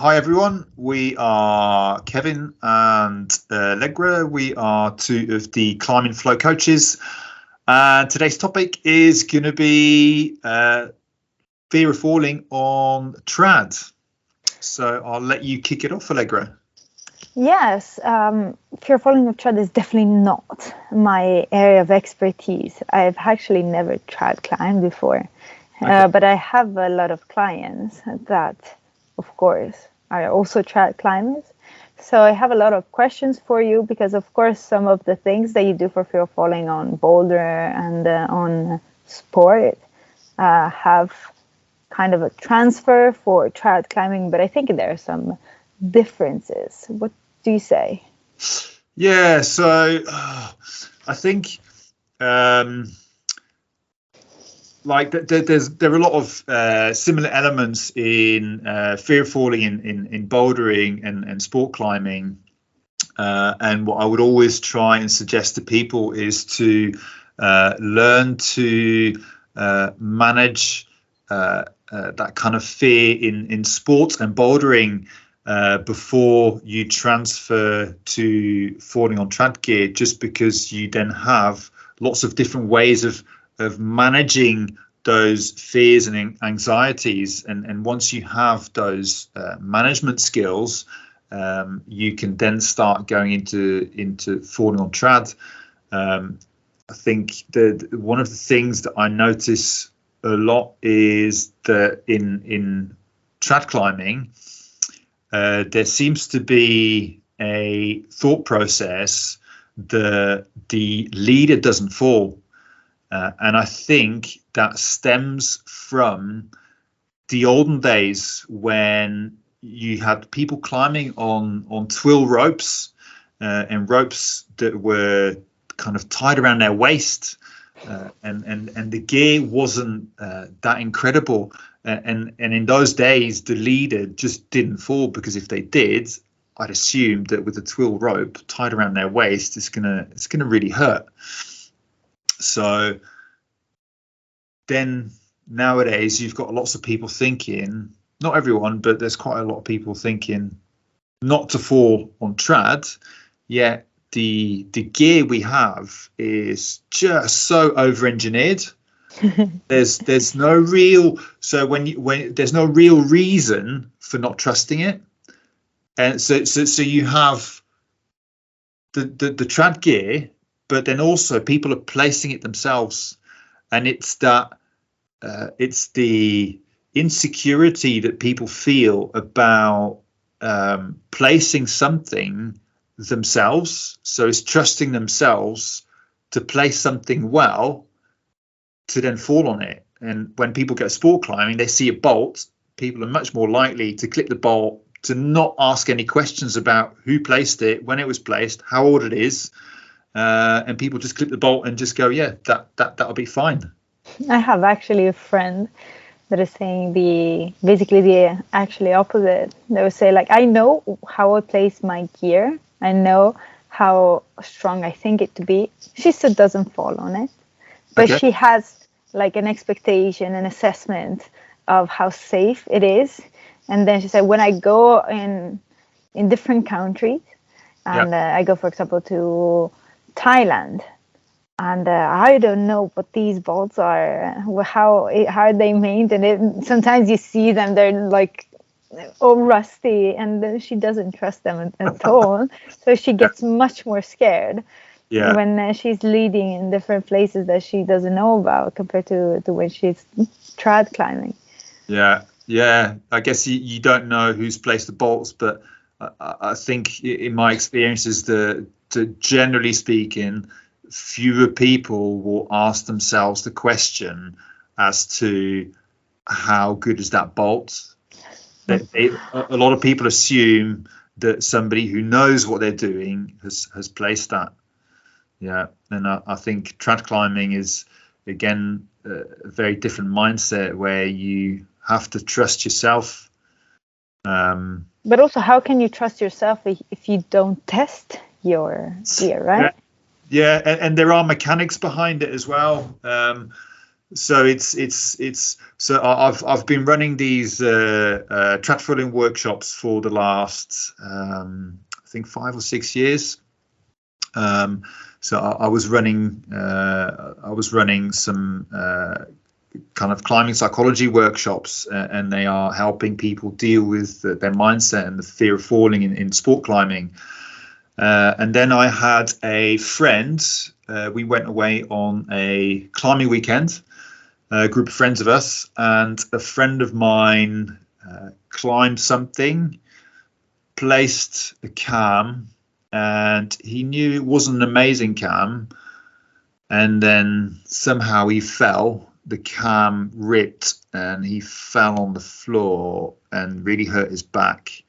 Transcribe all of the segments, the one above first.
Hi everyone, we are Kevin and Allegra. We are two of the climbing flow coaches. And today's topic is going to be fear of falling on trad. So I'll let you kick it off, Allegra. Yes, fear of falling on trad is definitely not my area of expertise. I've actually never trad climbed before, but I have a lot of clients that, of course, are also trad climbers. So I have a lot of questions for you because, of course, some of the things that you do for fear of falling on boulder and on sport have kind of a transfer for trad climbing, but I think there are some differences. What do you say? Yeah, so I think there are a lot of similar elements in fear of falling in bouldering and sport climbing, and what I would always try and suggest to people is to learn to manage that kind of fear in sports and bouldering before you transfer to falling on trad gear, just because you then have lots of different ways of managing those fears and anxieties, and once you have those management skills, you can then start going into falling on trad. I think that one of the things that I notice a lot is that in trad climbing, there seems to be a thought process that the leader doesn't fall. And I think that stems from the olden days when you had people climbing on twill ropes and ropes that were kind of tied around their waist, and the gear wasn't that incredible. And in those days, the leader just didn't fall, because if they did, I'd assume that with a twill rope tied around their waist, it's gonna really hurt. So then nowadays you've got lots of people thinking, not everyone, but there's quite a lot of people thinking not to fall on trad, yet the gear we have is just so over-engineered. there's no real when there's no real reason for not trusting it, and so you have the trad gear, but then also people are placing it themselves, and it's the insecurity that people feel about placing something themselves. So it's trusting themselves to place something well, to then fall on it. And when people go sport climbing, they see a bolt, people are much more likely to click the bolt, to not ask any questions about who placed it, when it was placed, how old it is, and people just click the bolt and just go, yeah, that'll be fine. I have actually a friend that is saying basically the actually opposite. They would say, like, I know how I place my gear, I know how strong I think it to be. She still doesn't fall on it, but Okay. she has like an expectation, an assessment of how safe it is. And then she said, when I go in different countries, and I go, for example, to Thailand, and I don't know what these bolts are, how are they made, and sometimes you see them, they're like all rusty, and then she doesn't trust them at all. So she gets much more scared when she's leading in different places that she doesn't know about, compared to when she's trad climbing. Yeah. I guess you don't know who's placed the bolts, but I think in my experiences, generally speaking, fewer people will ask themselves the question as to how good is that bolt. A lot of people assume that somebody who knows what they're doing has placed that. Yeah, and I think trad climbing is, again, a very different mindset, where you have to trust yourself. But also, how can you trust yourself if you don't test your gear, right? Yeah, and there are mechanics behind it as well. So I've been running these tradfolding workshops for the last I think 5 or 6 years. So I was running some kind of climbing psychology workshops, and they are helping people deal with their mindset and the fear of falling in sport climbing. And then I had a friend. We went away on a climbing weekend, a group of friends of us, and a friend of mine climbed something, placed a cam, and he knew it wasn't an amazing cam, and then somehow he fell. The cam ripped and he fell on the floor and really hurt his back.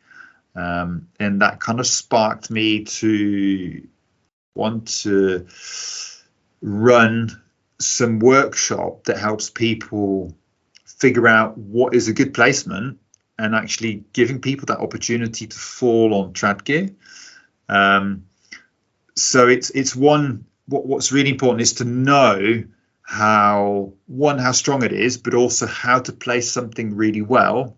And that kind of sparked me to want to run some workshop that helps people figure out what is a good placement, and actually giving people that opportunity to fall on trad gear. So it's one, what's really important is to know how strong it is, but also how to place something really well,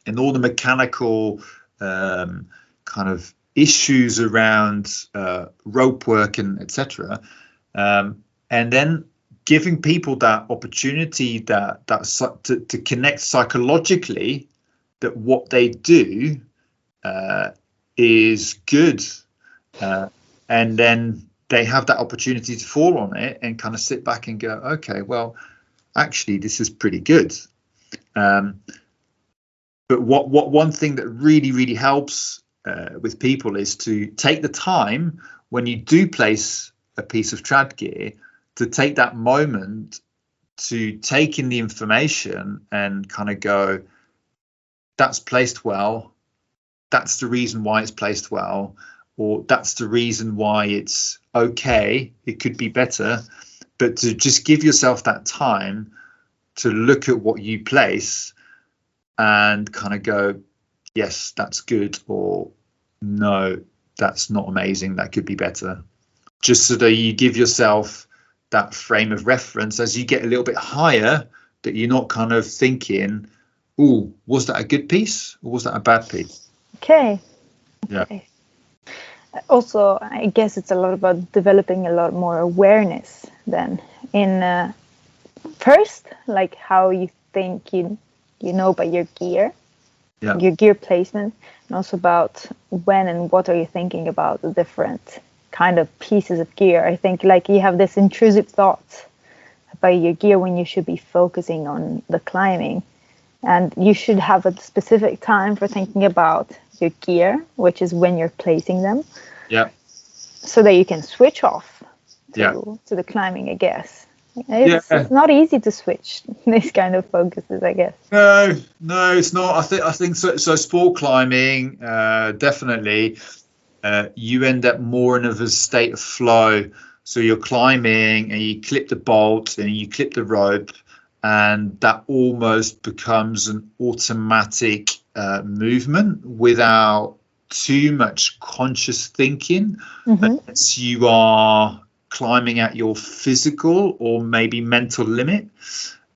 and all the mechanical kind of issues around rope work and etc. And then giving people that opportunity to connect psychologically that what they do is good, and then they have that opportunity to fall on it and kind of sit back and go, okay, well, actually, this is pretty good. But one thing that really helps with people is to take the time when you do place a piece of trad gear, to take that moment to take in the information and kind of go, that's placed well, that's the reason why it's placed well, or that's the reason why it's okay, it could be better. But to just give yourself that time to look at what you place and kind of go, yes, that's good, or no, that's not amazing, that could be better. Just so that you give yourself that frame of reference as you get a little bit higher, that you're not kind of thinking, oh, was that a good piece or was that a bad piece? Okay. Yeah. Also, I guess it's a lot about developing a lot more awareness then in first, like how you think you know about your gear, your gear placement, and also about when and what are you thinking about the different kind of pieces of gear. I think like you have this intrusive thought about your gear when you should be focusing on the climbing, and you should have a specific time for thinking about your gear, which is when you're placing them. Yeah. So that you can switch off to the climbing, I guess. It's not easy to switch these kind of focuses, I guess. No, it's not. I think so. So sport climbing, definitely, you end up more in a state of flow. So you're climbing and you clip the bolt and you clip the rope, and that almost becomes an automatic movement without too much conscious thinking, unless you are climbing at your physical or maybe mental limit.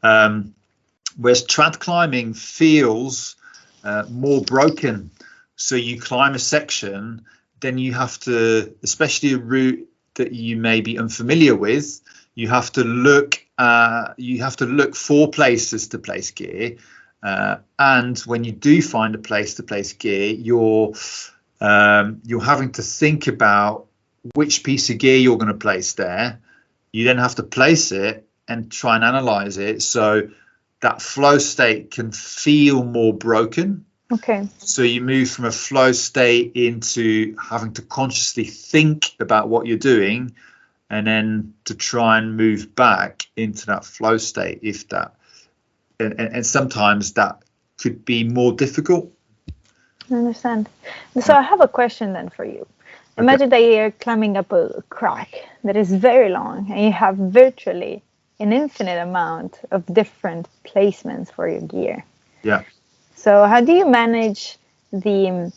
Whereas trad climbing feels more broken. So you climb a section, then you have to, especially a route that you may be unfamiliar with, you have to look for places to place gear. And when you do find a place to place gear, you're having to think about which piece of gear you're going to place there. You then have to place it and try and analyze it. So that flow state can feel more broken. Okay. So you move from a flow state into having to consciously think about what you're doing, and then to try and move back into that flow state, if that, and sometimes that could be more difficult. I understand. So I have a question then for you. Imagine that you're climbing up a crack that is very long, and you have virtually an infinite amount of different placements for your gear. Yeah. So how do you manage the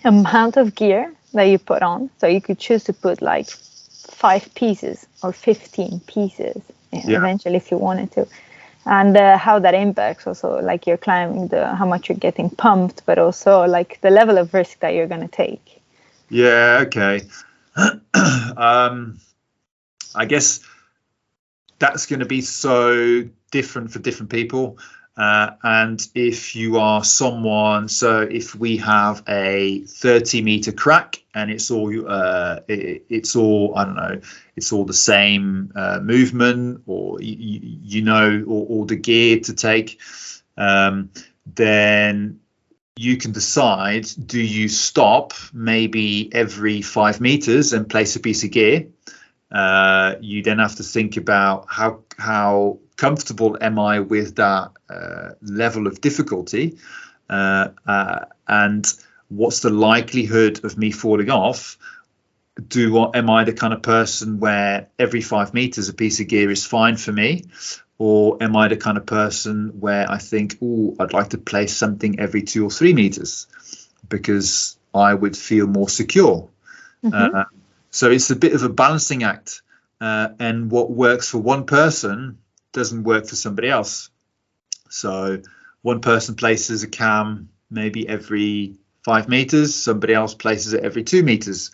amount of gear that you put on? So you could choose to put like 5 pieces or 15 pieces. eventually if you wanted to. And how that impacts also, like you're climbing, how much you're getting pumped, but also like the level of risk that you're going to take. Yeah, okay. I guess that's going to be so different for different people. And if you are someone, so if we have a 30-meter crack and it's all I don't know, it's all the same movement, or all the gear to take, then you can decide, do you stop maybe every 5 meters and place a piece of gear? You then have to think about how comfortable am I with that level of difficulty, and what's the likelihood of me falling off? Am I the kind of person where every 5 meters a piece of gear is fine for me, or am I the kind of person where I think, oh, I'd like to place something every 2 or 3 meters because I would feel more secure? Mm-hmm. So it's a bit of a balancing act, and what works for one person doesn't work for somebody else. So one person places a cam maybe every 5 meters, somebody else places it every 2 meters,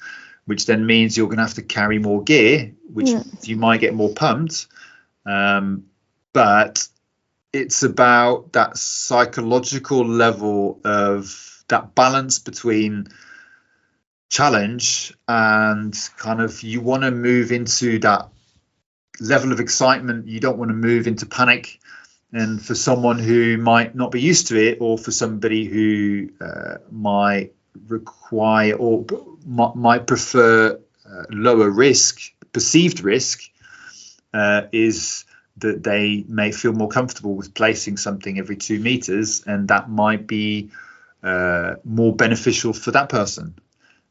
which then means you're going to have to carry more gear, which you might get more pumped. But it's about that psychological level of that balance between challenge and kind of, you want to move into that level of excitement. You don't want to move into panic. And for someone who might not be used to it, or for somebody who might require or might prefer lower risk, perceived risk, is that they may feel more comfortable with placing something every 2 meters, and that might be more beneficial for that person.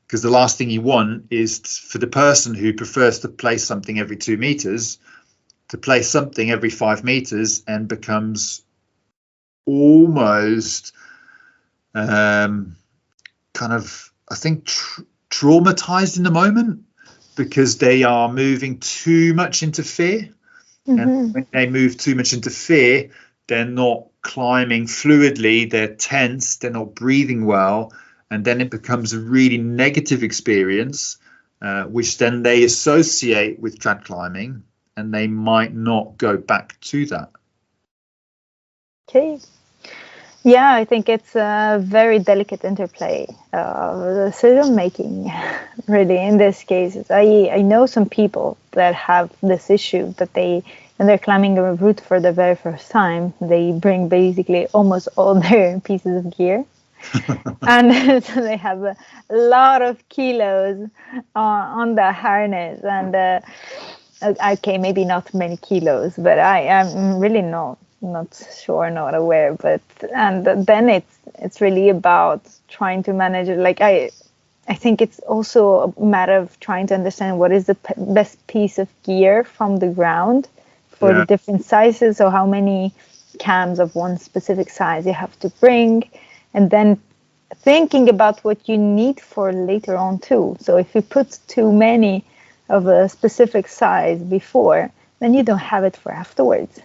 Because the last thing you want is for the person who prefers to place something every 2 meters to place something every 5 meters and becomes almost kind of, I think, traumatized in the moment, because they are moving too much into fear. Mm-hmm. And when they move too much into fear, they're not climbing fluidly, they're tense, they're not breathing well. And then it becomes a really negative experience, which then they associate with trad climbing, and they might not go back to that. Okay. Yeah, I think it's a very delicate interplay of decision making, really, in this case. I know some people that have this issue, that when they're climbing a route for the very first time, they bring basically almost all their pieces of gear. And so they have a lot of kilos on the harness, and okay, maybe not many kilos, but I am really not sure, not aware. But and then it's really about trying to manage it. Like I think it's also a matter of trying to understand what is the best piece of gear from the ground for the different sizes. So how many cams of one specific size you have to bring, and then thinking about what you need for later on too. So if you put too many of a specific size before, then you don't have it for afterwards.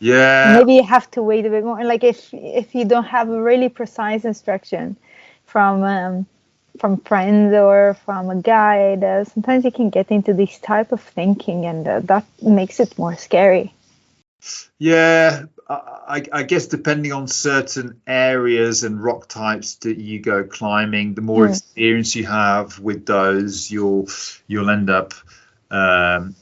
Yeah. Maybe you have to wait a bit more. Like if you don't have a really precise instruction from friends or from a guide, sometimes you can get into this type of thinking, and that makes it more scary. Yeah, I guess depending on certain areas and rock types that you go climbing, the more experience you have with those, you'll end up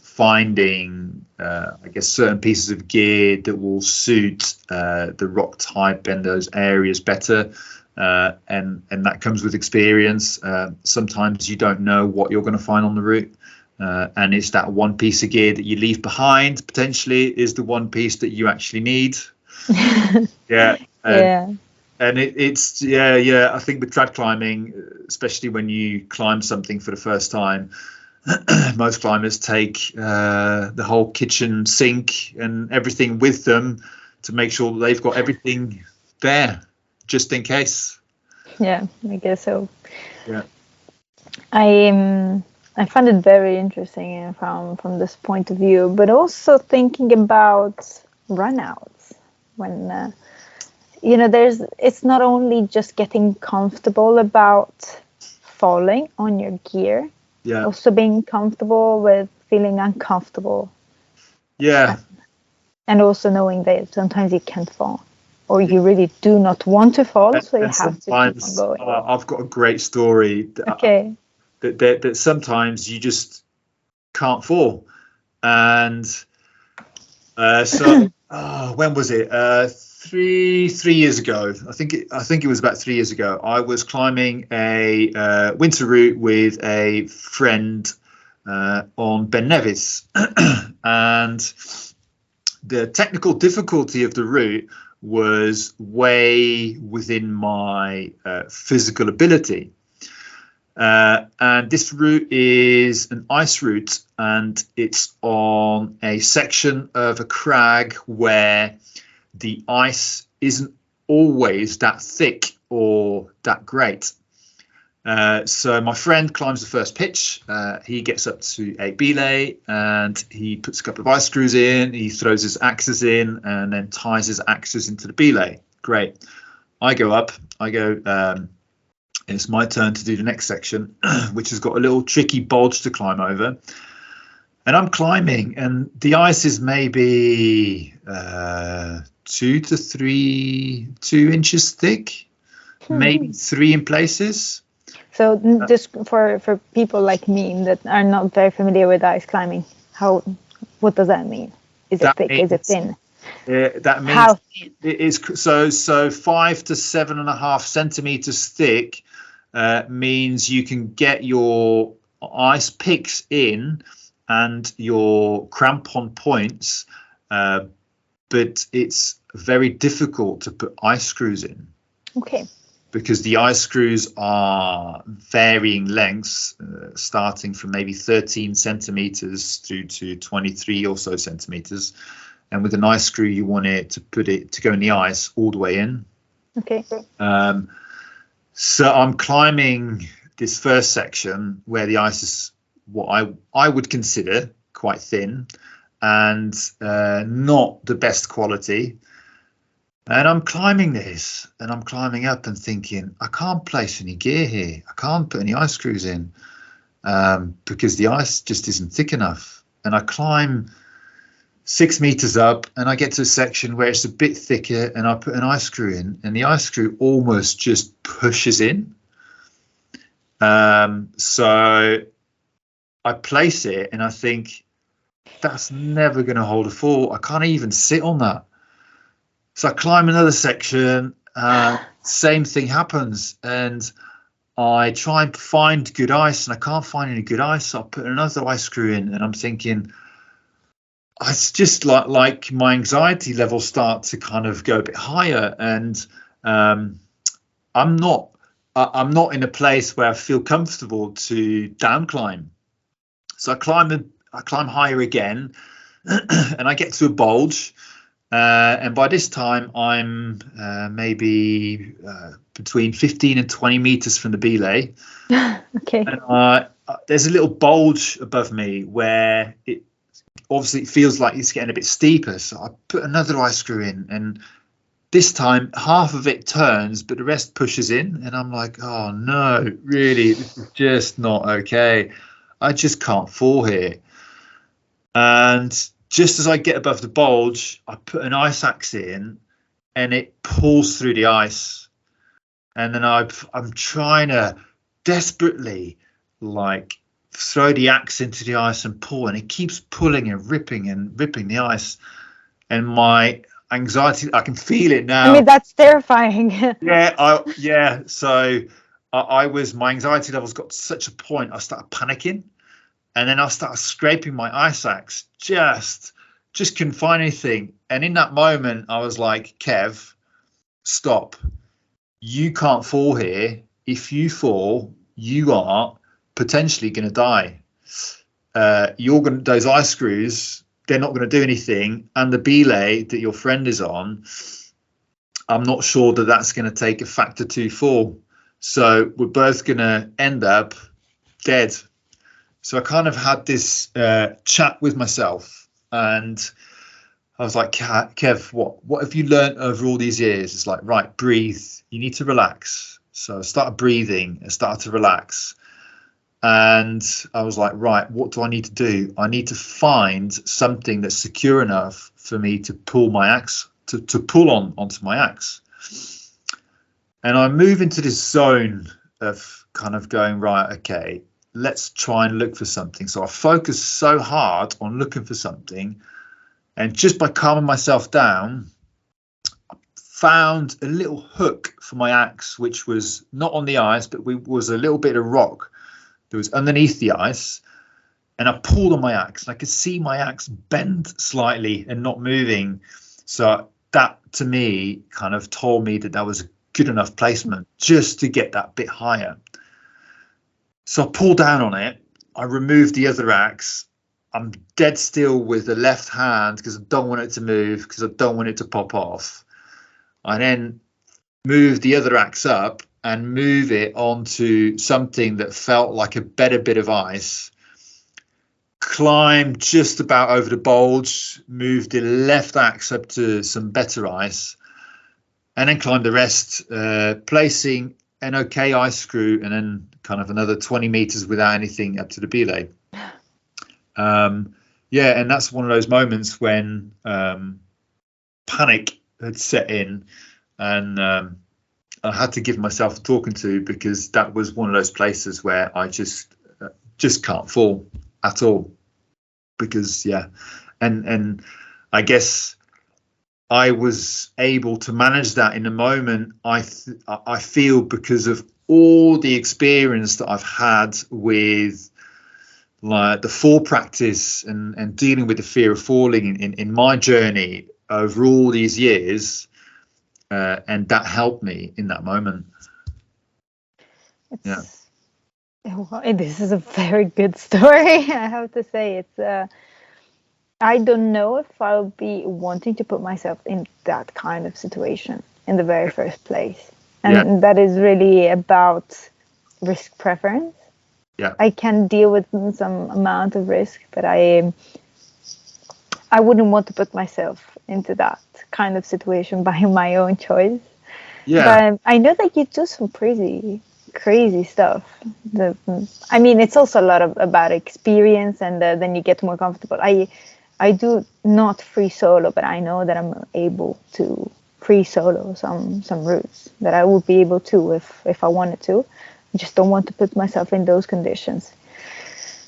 finding, I guess, certain pieces of gear that will suit the rock type and those areas better. And that comes with experience. Sometimes you don't know what you're going to find on the route. And it's that one piece of gear that you leave behind potentially is the one piece that you actually need. Yeah. And it's I think with trad climbing, especially when you climb something for the first time, most climbers take the whole kitchen sink and everything with them to make sure that they've got everything there just in case. Yeah, I guess so. Yeah. I I find it very interesting from this point of view, but also thinking about runouts when it's not only just getting comfortable about falling on your gear, also being comfortable with feeling uncomfortable. And also knowing that sometimes you can't fall, or you really do not want to fall, so you have to keep on going. I've got a great story. Okay. That sometimes you just can't fall, and so when was it? 3 years ago, I think it was about 3 years ago. I was climbing a winter route with a friend on Ben Nevis, and the technical difficulty of the route was way within my physical ability. And this route is an ice route, and it's on a section of a crag where the ice isn't always that thick or that great. So my friend climbs the first pitch. He gets up to a belay and he puts a couple of ice screws in. He throws his axes in and then ties his axes into the belay. Great. I go up. It's my turn to do the next section, which has got a little tricky bulge to climb over. And I'm climbing, and the ice is maybe 2 inches thick, maybe 3 in places. So just for people like me that are not very familiar with ice climbing, what does that mean? Is it thick? Is it thin? That means how thin? It is so 5 to 7.5 centimeters thick. Means you can get your ice picks in and your crampon points, but it's very difficult to put ice screws in. Okay. Because the ice screws are varying lengths, starting from maybe 13 centimeters through to 23 or so centimeters. And with an ice screw, you want it to go in the ice all the way in. Okay. So I'm climbing this first section where the ice is what I would consider quite thin and not the best quality. And I'm climbing this, and I'm climbing up and thinking, I can't place any gear here. I can't put any ice screws in because the ice just isn't thick enough. And I climb 6 meters up, and I get to a section where it's a bit thicker, and I put an ice screw in, and the ice screw almost just pushes in. So I place it, and I think that's never going to hold a fall. I can't even sit on that. So I climb another section, same thing happens, and I try and find good ice, and I can't find any good ice. So I put another ice screw in, and I'm thinking, it's just like my anxiety levels start to kind of go a bit higher, and I'm not in a place where I feel comfortable to down climb. So I climb higher again, and I get to a bulge. And by this time, I'm maybe between 15 and 20 meters from the belay. Okay. And there's a little bulge above me where it feels like it's getting a bit steeper. So I put another ice screw in, and this time half of it turns, but the rest pushes in. And I'm like, oh no, really, this is just not okay. I just can't fall here. And just as I get above the bulge, I put an ice axe in, and it pulls through the ice. And then I'm trying to desperately throw the axe into the ice and pull, and it keeps pulling and ripping the ice. And my anxiety, I can feel it now. I mean, that's terrifying. Yeah. So my anxiety levels got to such a point, I started panicking. And then I started scraping my ice axe, just couldn't find anything. And in that moment, I was like, Kev, stop. You can't fall here. If you fall, you are potentially going to die. Those ice screws, they're not going to do anything. And the belay that your friend is on, I'm not sure that that's going to take a factor 2 fall. So we're both going to end up dead. So I kind of had this chat with myself, and I was like, Kev, what have you learned over all these years? It's like, right, breathe. You need to relax. So I started breathing and started to relax. And I was like, right, what do I need to do? I need to find something that's secure enough for me to pull my axe, to pull onto my axe. And I move into this zone of kind of going, right, okay, let's try and look for something. So I focus so hard on looking for something. And just by calming myself down, I found a little hook for my axe, which was not on the ice, but was a little bit of rock that was underneath the ice. And I pulled on my axe, and I could see my axe bend slightly and not moving. So that, to me, kind of told me that was a good enough placement just to get that bit higher. So I pulled down on it. I removed the other axe. I'm dead still with the left hand because I don't want it to move, because I don't want it to pop off. I then move the other axe up and move it onto something that felt like a better bit of ice. Climbed just about over the bulge, moved the left axe up to some better ice, and then climbed the rest, placing an okay ice screw, and then kind of another 20 meters without anything up to the belay. Yeah, and that's one of those moments when panic had set in, and I had to give myself a talking to, because that was one of those places where I just can't fall at all. Because and I guess I was able to manage that in the moment. I feel because of all the experience that I've had with like the fall practice and dealing with the fear of falling in my journey over all these years, and that helped me in that moment. This is a very good story. I have to say, it's I don't know if I'll be wanting to put myself in that kind of situation in the very first place. And that is really about risk preference. Yeah. I can deal with some amount of risk, but I wouldn't want to put myself into that kind of situation by my own choice. Yeah. But I know that you do some crazy stuff. I mean, it's also a lot about experience, and then you get more comfortable. I do not free solo, but I know that I'm able to free solo some routes that I would be able to if I wanted to. I just don't want to put myself in those conditions.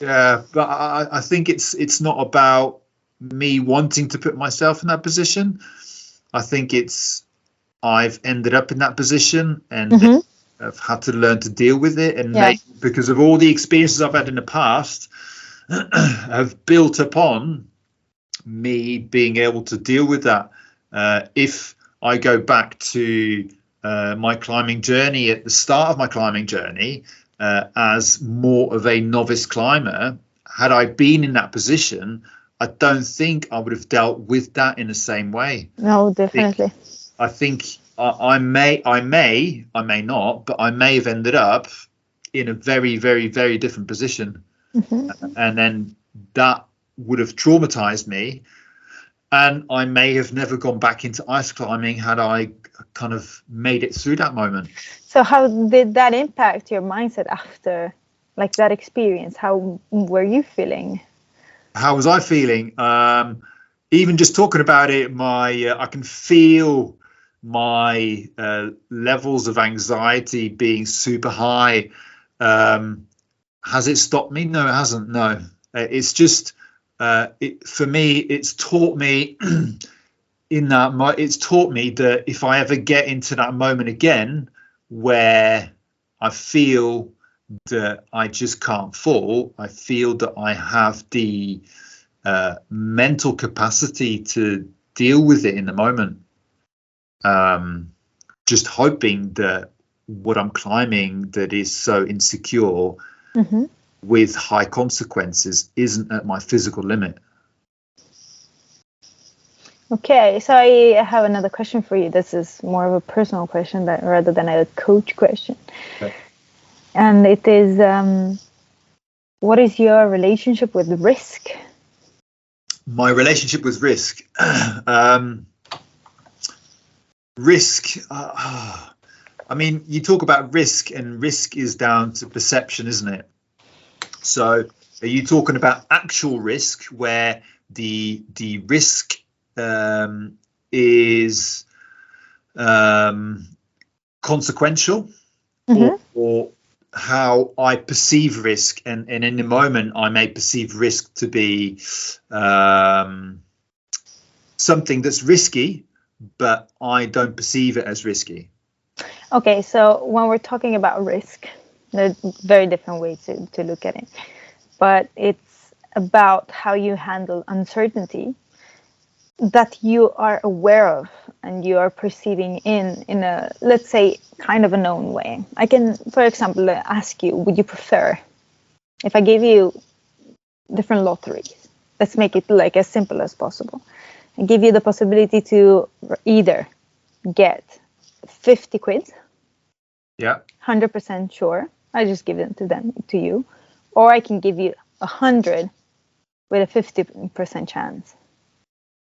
Yeah, but I think it's not about me wanting to put myself in that position. I think I've ended up in that position, and I've had to learn to deal with it. And because of all the experiences I've had in the past, have built upon me being able to deal with that. If I go back to my climbing journey, at the start of my climbing journey, as more of a novice climber, had I been in that position, I don't think I would have dealt with that in the same way. No, definitely. I think I may not, but I may have ended up in a very, very, very different position. And then that would have traumatized me, and I may have never gone back into ice climbing had I kind of made it through that moment. So how did that impact your mindset after, like, that experience? How were you feeling? How was I feeling? Even just talking about it, I can feel my levels of anxiety being super high. Has it stopped me? No, it hasn't. No, it's just for me. It's taught me it's taught me that if I ever get into that moment again where I feel that I just can't fall, I feel that I have the mental capacity to deal with it in the moment. Just hoping that what I'm climbing that is so insecure with high consequences isn't at my physical limit. Okay, so I have another question for you. This is more of a personal question rather than a coach question. Okay. And it is, what is your relationship with risk? My relationship with risk. Risk. I mean, you talk about risk, and risk is down to perception, isn't it? So, are you talking about actual risk, where the risk is consequential, or how I perceive risk, and in the moment I may perceive risk to be something that's risky, but I don't perceive it as risky. Okay, so when we're talking about risk, there's very different ways to look at it, but it's about how you handle uncertainty that you are aware of and you are perceiving in a, let's say, kind of a known way. I can, for example, ask you, would you prefer if I gave you different lotteries? Let's make it like as simple as possible. I give you the possibility to either get 50 quid, 100% sure, I just give them to you, or I can give you 100 with a 50% chance.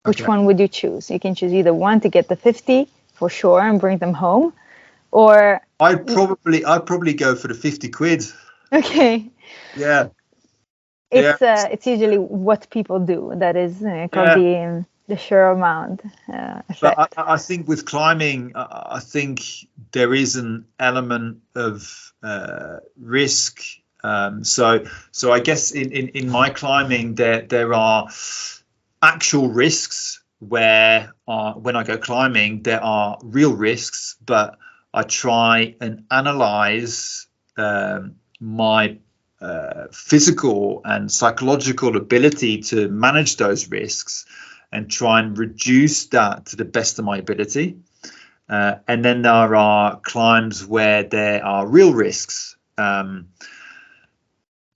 Which one would you choose? You can choose either one to get the 50 for sure and bring them home, or I'd probably go for the 50 quid. Okay. Yeah. It's usually what people do. That is called the sure amount effect. But I think with climbing, I think there is an element of risk. So I guess in my climbing there are actual risks where when I go climbing there are real risks, but I try and analyze my physical and psychological ability to manage those risks and try and reduce that to the best of my ability. And then there are climbs where there are real risks. I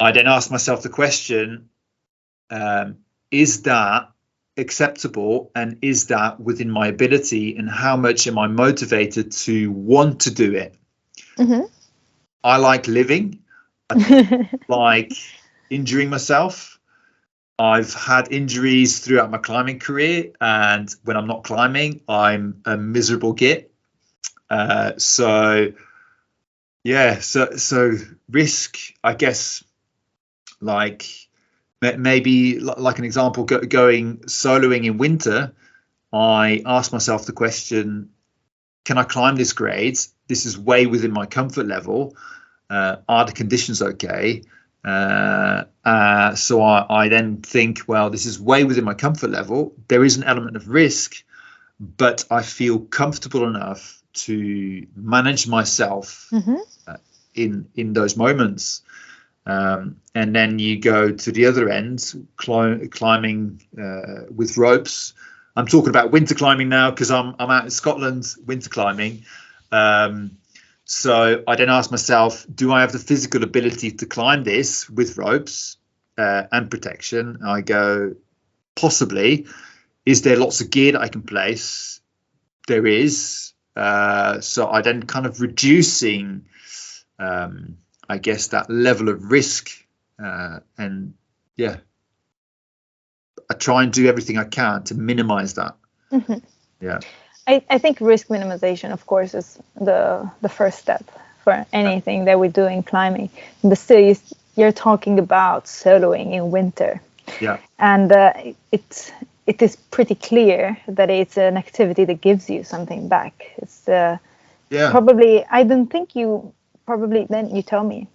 then ask myself the question, is that acceptable, and is that within my ability, and how much am I motivated to want to do it? I like living. I like injuring myself. I've had injuries throughout my climbing career, and when I'm not climbing, I'm a miserable git. So risk, I guess, like maybe like an example, going soloing in winter, I ask myself the question, can I climb this grade? This is way within my comfort level. Are the conditions okay? So I then think, well, this is way within my comfort level. There is an element of risk, but I feel comfortable enough to manage myself in those moments. And then you go to the other end, climbing with ropes. I'm talking about winter climbing now because I'm out in Scotland winter climbing. So I then ask myself, do I have the physical ability to climb this with ropes and protection? I go, possibly. Is there lots of gear that I can place? There is. So I then kind of reducing, I guess, that level of risk. And yeah, I try and do everything I can to minimize that. Yeah. I think risk minimization, of course, is the first step for anything that we do in climbing. But still, you're talking about soloing in winter. Yeah. And it is pretty clear that it's an activity that gives you something back. It's probably, I don't think you, probably, then you tell me,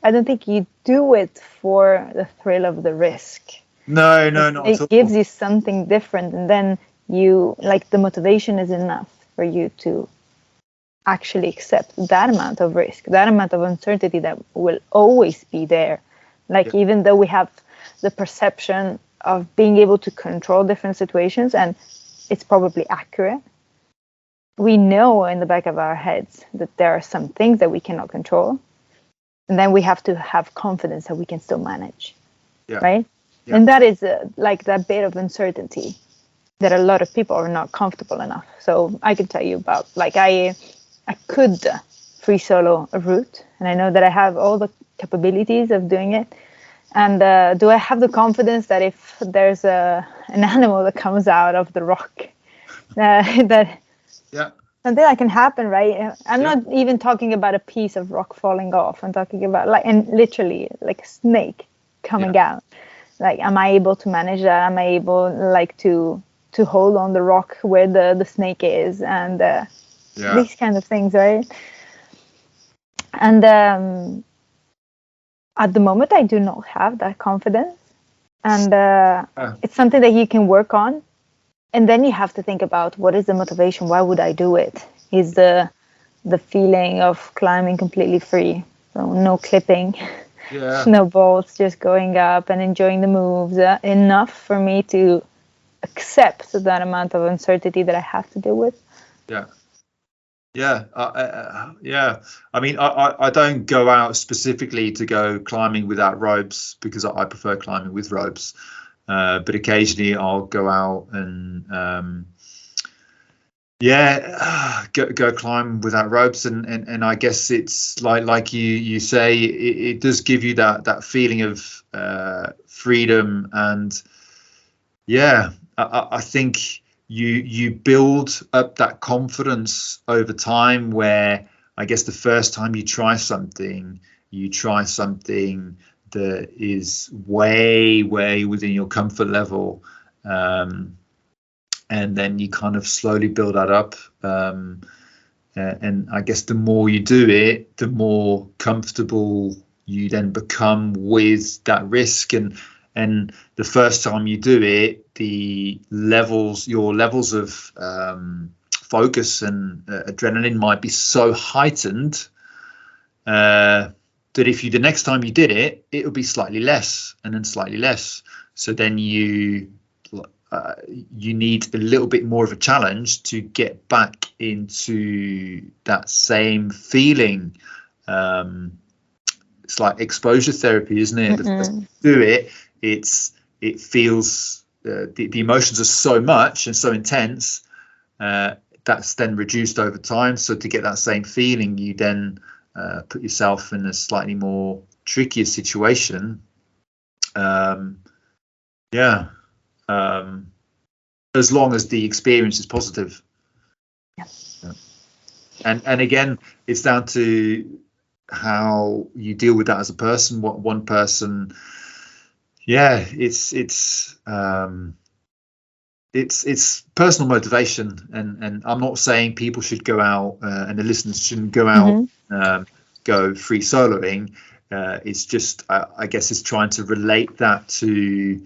I don't think you do it for the thrill of the risk. No, not at all. It gives you something different, and then you, like, the motivation is enough for you to actually accept that amount of risk, that amount of uncertainty that will always be there. Like, even though we have the perception of being able to control different situations, and it's probably accurate, we know in the back of our heads that there are some things that we cannot control, and then we have to have confidence that we can still manage, right? Yeah. And that is like that bit of uncertainty that a lot of people are not comfortable enough. So I can tell you about, like, I could free solo a route, and I know that I have all the capabilities of doing it. And do I have the confidence that if there's an animal that comes out of the rock, that Yeah. something that can happen, right? I'm not even talking about a piece of rock falling off. I'm talking about and literally like a snake coming out. Like, am I able to manage that? Am I able to hold on the rock where the snake is, and these kind of things, right? And at the moment, I do not have that confidence, and it's something that you can work on. And then you have to think about, what is the motivation? Why would I do it? Is the feeling of climbing completely free, so no clipping, no bolts, just going up and enjoying the moves enough for me to accept that amount of uncertainty that I have to deal with. Yeah, I mean, I don't go out specifically to go climbing without ropes, because I prefer climbing with ropes. But occasionally I'll go out and go climb without ropes, and I guess it's like you say, it does give you that feeling of freedom, and I think you build up that confidence over time, where I guess the first time you try something that is way within your comfort level, and then you kind of slowly build that up, and I guess the more you do it, the more comfortable you then become with that risk, and the first time you do it, your levels of focus and adrenaline might be so heightened that if the next time you did it, it would be slightly less, and then slightly less. So then you need a little bit more of a challenge to get back into that same feeling. It's like exposure therapy, isn't it? The first time you do it, it feels the emotions are so much and so intense, that's then reduced over time. So to get that same feeling, you then put yourself in a slightly more trickier situation. As long as the experience is positive. And again, it's down to how you deal with that as a person. What one person, it's personal motivation, and I'm not saying people should go out and the listeners shouldn't go out, go free soloing. It's just I guess it's trying to relate that to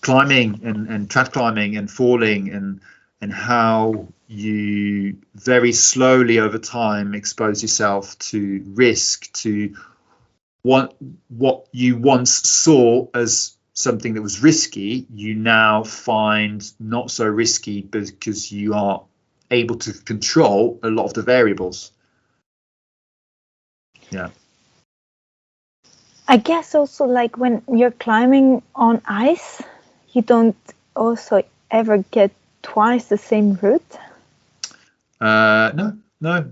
climbing and trad climbing and falling, and how you very slowly over time expose yourself to risk, to what you once saw as something that was risky, you now find not so risky, because you are able to control a lot of the variables. I guess also, like, when you're climbing on ice, you don't also ever get twice the same route. No,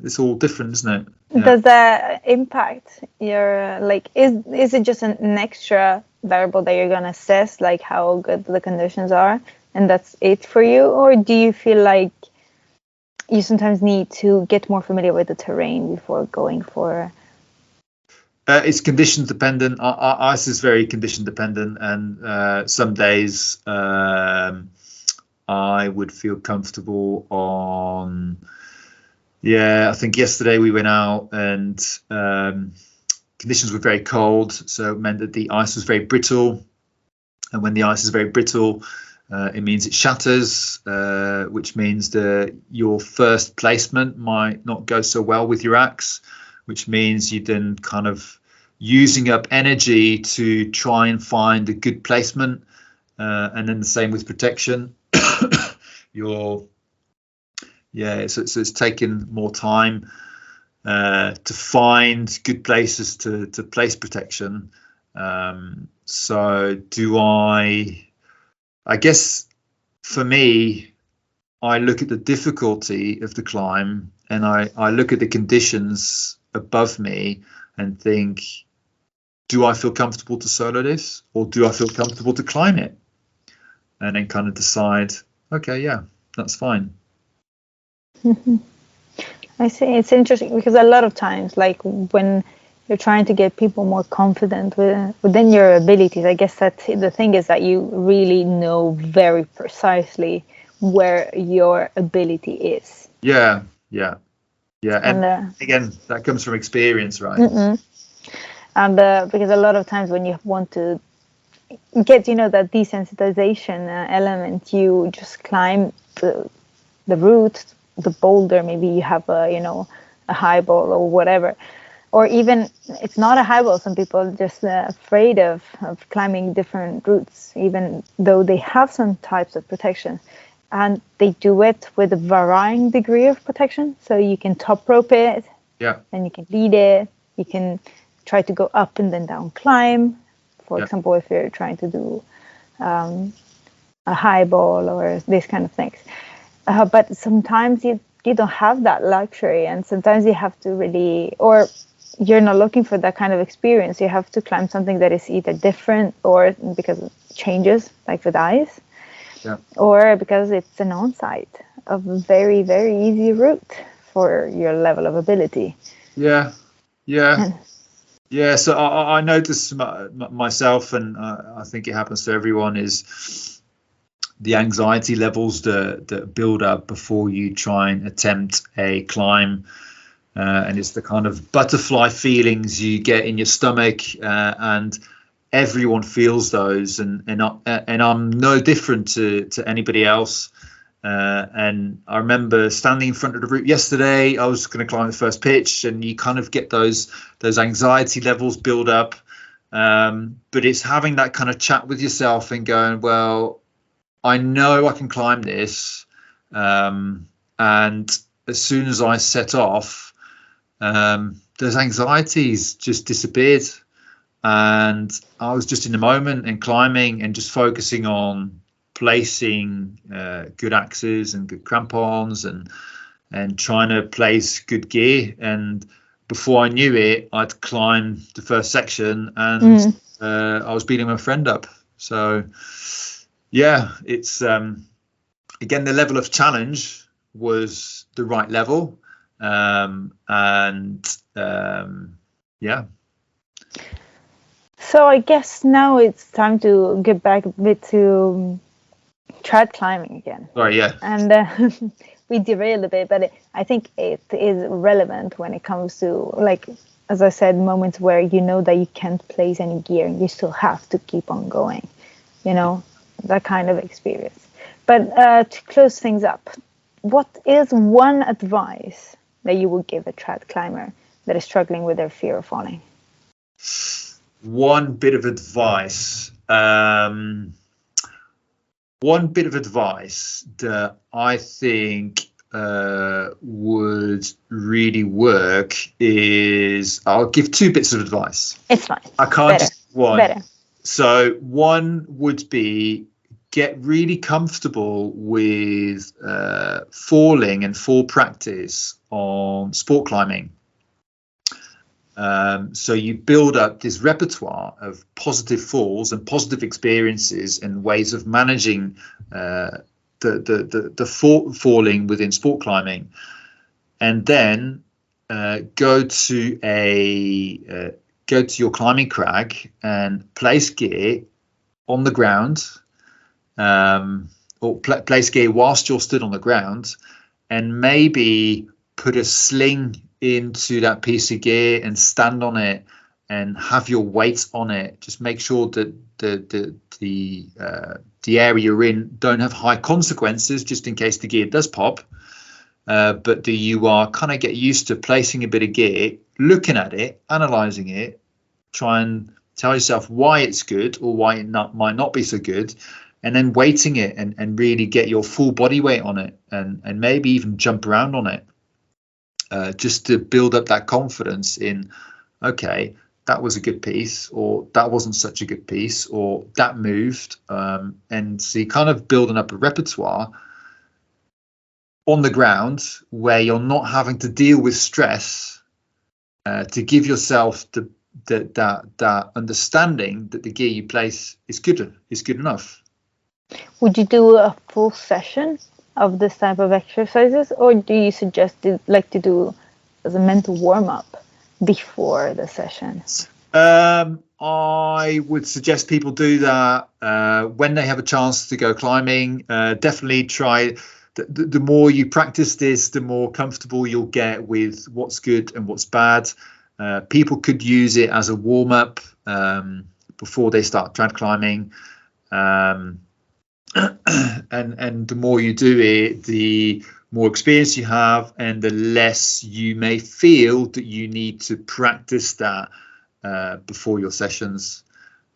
it's all different, isn't it? Does that impact your, is it just an extra variable that you're going to assess, like how good the conditions are, and that's it for you? Or do you feel like you sometimes need to get more familiar with the terrain before going for... It's condition dependent. Ice is very condition dependent, and some days I would feel comfortable on... I think yesterday we went out and conditions were very cold, so it meant that the ice was very brittle, and when the ice is very brittle, it means it shatters, which means that your first placement might not go so well with your axe, which means you then kind of using up energy to try and find a good placement, and then the same with protection. So it's taken more time to find good places to place protection. So do I guess for me, I look at the difficulty of the climb, and I look at the conditions above me and think, do I feel comfortable to solo this, or do I feel comfortable to climb it? And then kind of decide, okay, yeah, that's fine. I see. It's interesting because a lot of times, like when you're trying to get people more confident within your abilities, I guess that the thing is that you really know very precisely where your ability is. Yeah. And again, that comes from experience, right? And because a lot of times when you want to get, that desensitization element, you just climb the route, the boulder. Maybe you have a high ball or whatever, or even it's not a high ball. Some people are just afraid of climbing different routes, even though they have some types of protection, and they do it with a varying degree of protection. So you can top rope it, and you can lead it. You can try to go up and then down climb. For example, if you're trying to do a high ball or this kind of things. But sometimes you don't have that luxury, and sometimes you have to really, or you're not looking for that kind of experience. You have to climb something that is either different, or because it changes, like with ice, or because it's an on-site of a very, very easy route for your level of ability. So I notice myself, and I think it happens to everyone, is the anxiety levels that build up before you try and attempt a climb, and it's the kind of butterfly feelings you get in your stomach, and everyone feels those, and I'm no different to anybody else. And I remember standing in front of the route yesterday. I was going to climb the first pitch, and you kind of get those anxiety levels build up. But it's having that kind of chat with yourself and going, well, I know I can climb this. And as soon as I set off, those anxieties just disappeared. And I was just in the moment and climbing and just focusing on placing good axes and good crampons and trying to place good gear. And before I knew it, I'd climbed the first section, and I was beating my friend up. So yeah, it's again, the level of challenge was the right level, So I guess now it's time to get back a bit to trad climbing again. Sorry, yeah. And we derailed a bit, but I think it is relevant when it comes to, like, as I said, moments where you know that you can't place any gear and you still have to keep on going, that kind of experience. But to close things up, what is one advice that you would give a trad climber that is struggling with their fear of falling? One bit of advice. One bit of advice that I think would really work is, I'll give two bits of advice. It's fine. I can't Better. just one. Better. So one would be, get really comfortable with falling and fall practice on sport climbing. So you build up this repertoire of positive falls and positive experiences and ways of managing the falling within sport climbing, and then go to your climbing crag and place gear on the ground, or place gear whilst you're stood on the ground, and maybe put a sling into that piece of gear and stand on it and have your weight on it. Just make sure that the area you're in don't have high consequences, just in case the gear does pop. But that you are kind of get used to placing a bit of gear, looking at it, analysing it, try and tell yourself why it's good or why it might not be so good, and then weighting it and really get your full body weight on it, and maybe even jump around on it. Just to build up that confidence in, okay, that was a good piece, or that wasn't such a good piece, or that moved. And so you're kind of building up a repertoire on the ground where you're not having to deal with stress, to give yourself that understanding that the gear you place is good enough. Would you do a full session of this type of exercises, or do you suggest to do as a mental warm-up before the session? I would suggest people do that when they have a chance to go climbing. Definitely try. The more you practice this, the more comfortable you'll get with what's good and what's bad. People could use it as a warm-up before they start trad climbing. And the more you do it, the more experience you have, and the less you may feel that you need to practice that before your sessions.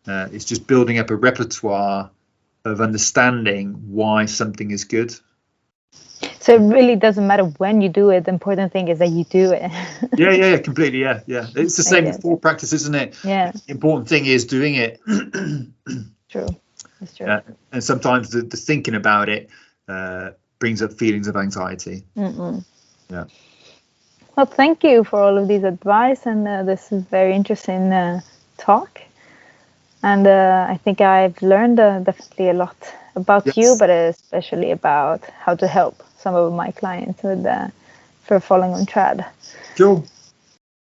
It's just building up a repertoire of understanding why something is good. So it really doesn't matter when you do it. The important thing is that you do it. Yeah, completely. Yeah. It's the same with full practice, isn't it? Yeah. The important thing is doing it. True. That's true. And sometimes the thinking about it brings up feelings of anxiety. Yeah. Well, thank you for all of these advice, and this is very interesting talk. And I think I've learned definitely a lot about you, but especially about how to help some of my clients with for falling on trad. Sure.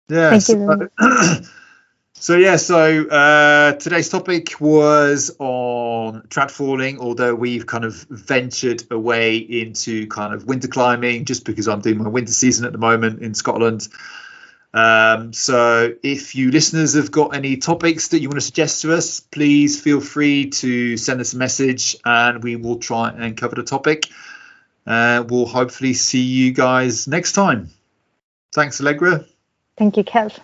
Yeah. Thank you. So today's topic was on trad falling, although we've kind of ventured away into kind of winter climbing just because I'm doing my winter season at the moment in Scotland. So if you listeners have got any topics that you want to suggest to us, please feel free to send us a message and we will try and cover the topic. We'll hopefully see you guys next time. Thanks, Allegra. Thank you, Kev.